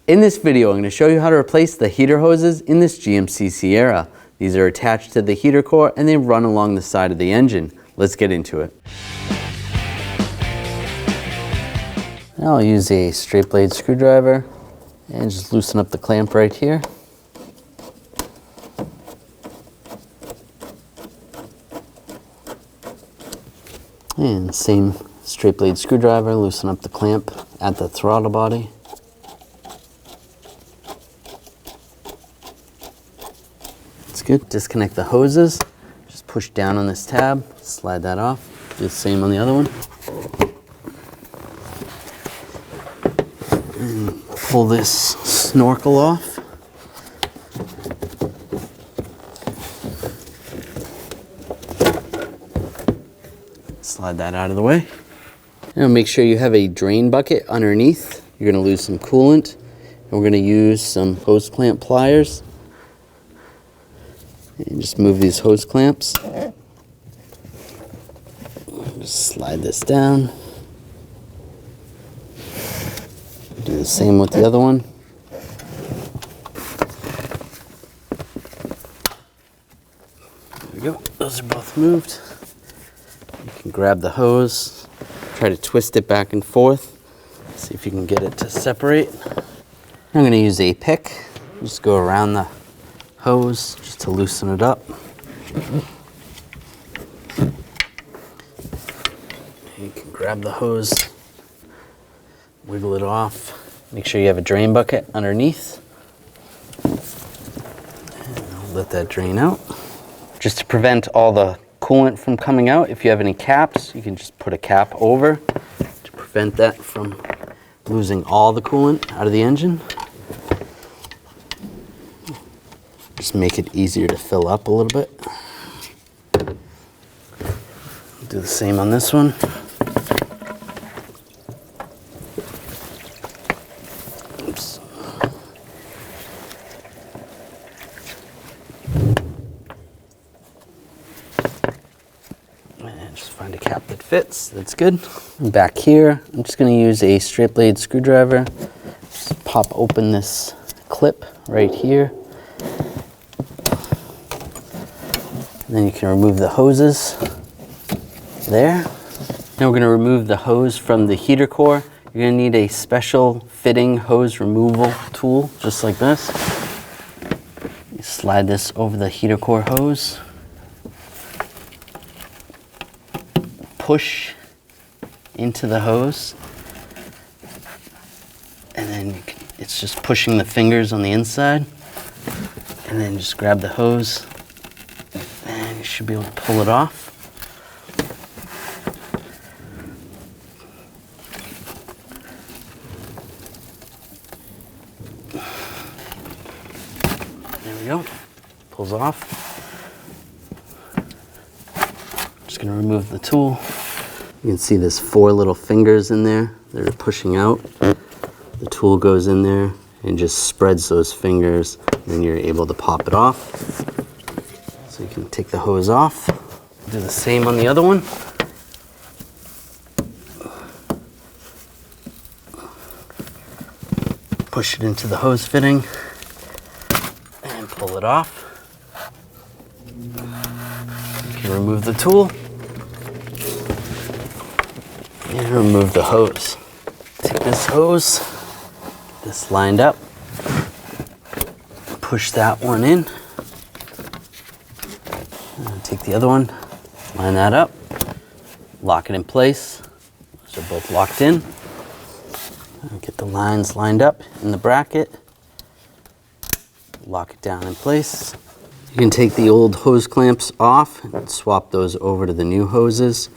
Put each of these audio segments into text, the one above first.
In this video, I'm going to show you how to replace the heater hoses in this GMC Sierra. These are attached to the heater core and they run along the side of the engine. Let's get into it. Now I'll use a straight blade screwdriver and just loosen up the clamp right here. And same straight blade screwdriver, loosen up the clamp at the throttle body. That's good. Disconnect the hoses. Just push down on this tab, slide that off. Do the same on the other one. And pull this snorkel off. Slide that out of the way. Now make sure you have a drain bucket underneath. You're going to lose some coolant. And we're going to use some hose clamp pliers. And just move these hose clamps. Just slide this down. Do the same with the other one. There we go. Those are both moved. You can grab the hose, try to twist it back and forth, see if you can get it to separate. I'm going to use a pick, just go around the hose just to loosen it up. You can grab the hose, wiggle it off, make sure you have a drain bucket underneath, and I'll let that drain out. Just to prevent all the coolant from coming out, if you have any caps, you can just put a cap over to prevent that from losing all the coolant out of the engine. Just make it easier to fill up a little bit. Do the same on this one. Oops. And just find a cap that fits. That's good. Back here, I'm just going to use a straight blade screwdriver. Just pop open this clip right here. And then you can remove the hoses there. Now we're going to remove the hose from the heater core. You're going to need a special fitting hose removal tool, just like this. You slide this over the heater core hose. Push into the hose. And then it's just pushing the fingers on the inside. And then just grab the hose. You should be able to pull it off. There we go. Pulls off. Just going to remove the tool. You can see there's 4 little fingers in there that are pushing out. The tool goes in there and just spreads those fingers, and then you're able to pop it off. So you can take the hose off. Do the same on the other one. Push it into the hose fitting and pull it off. You can remove the tool and remove the hose. Take this hose, this lined up, push that one in. Take the other one, line that up, lock it in place. Those are both locked in. Get the lines lined up in the bracket. Lock it down in place. You can take the old hose clamps off and swap those over to the new hoses.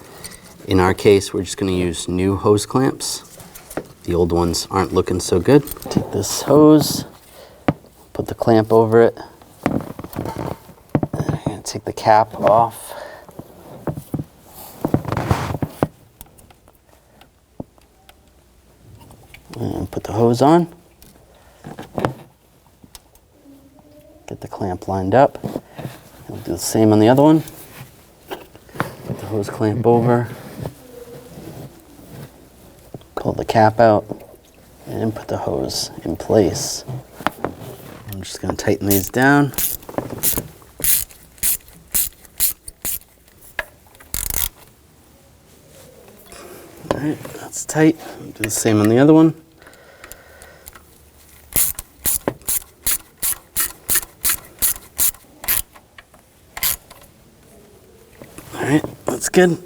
In our case, we're just going to use new hose clamps. The old ones aren't looking so good. Take this hose, put the clamp over it. Take the cap off. And put the hose on. Get the clamp lined up. We'll do the same on the other one. Put the hose clamp over. Pull the cap out. and put the hose in place. I'm just going to tighten these down. All right, that's tight. Do the same on the other one. All right, that's good.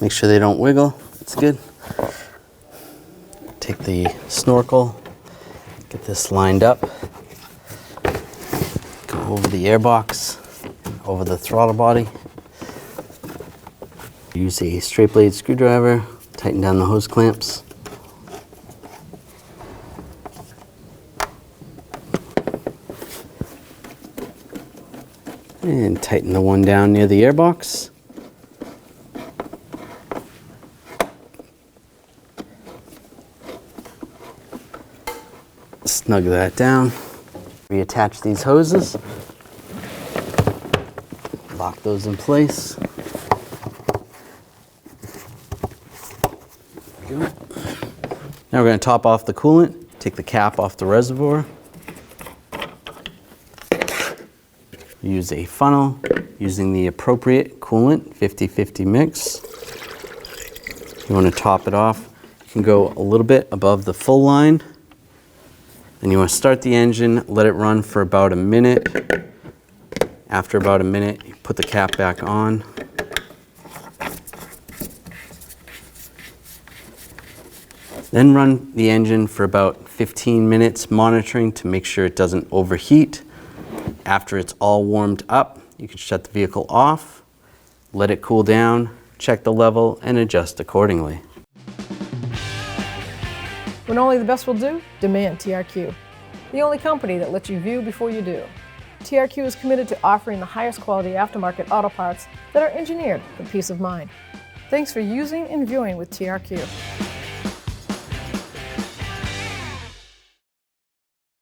Make sure they don't wiggle. That's good. Take the snorkel, get this lined up. Go over the airbox, over the throttle body. Use a straight blade screwdriver, tighten down the hose clamps. And tighten the one down near the airbox. Snug that down. Reattach these hoses. Lock those in place. Now we're going to top off the coolant, take the cap off the reservoir. Use a funnel using the appropriate coolant, 50-50 mix. You want to top it off. You can go a little bit above the full line. Then you want to start the engine, let it run for about a minute. After about a minute, you put the cap back on. Then run the engine for about 15 minutes, monitoring to make sure it doesn't overheat. After it's all warmed up, you can shut the vehicle off, let it cool down, check the level, and adjust accordingly. When only the best will do, demand TRQ. The only company that lets you view before you do. TRQ is committed to offering the highest quality aftermarket auto parts that are engineered for peace of mind. Thanks for using and viewing with TRQ.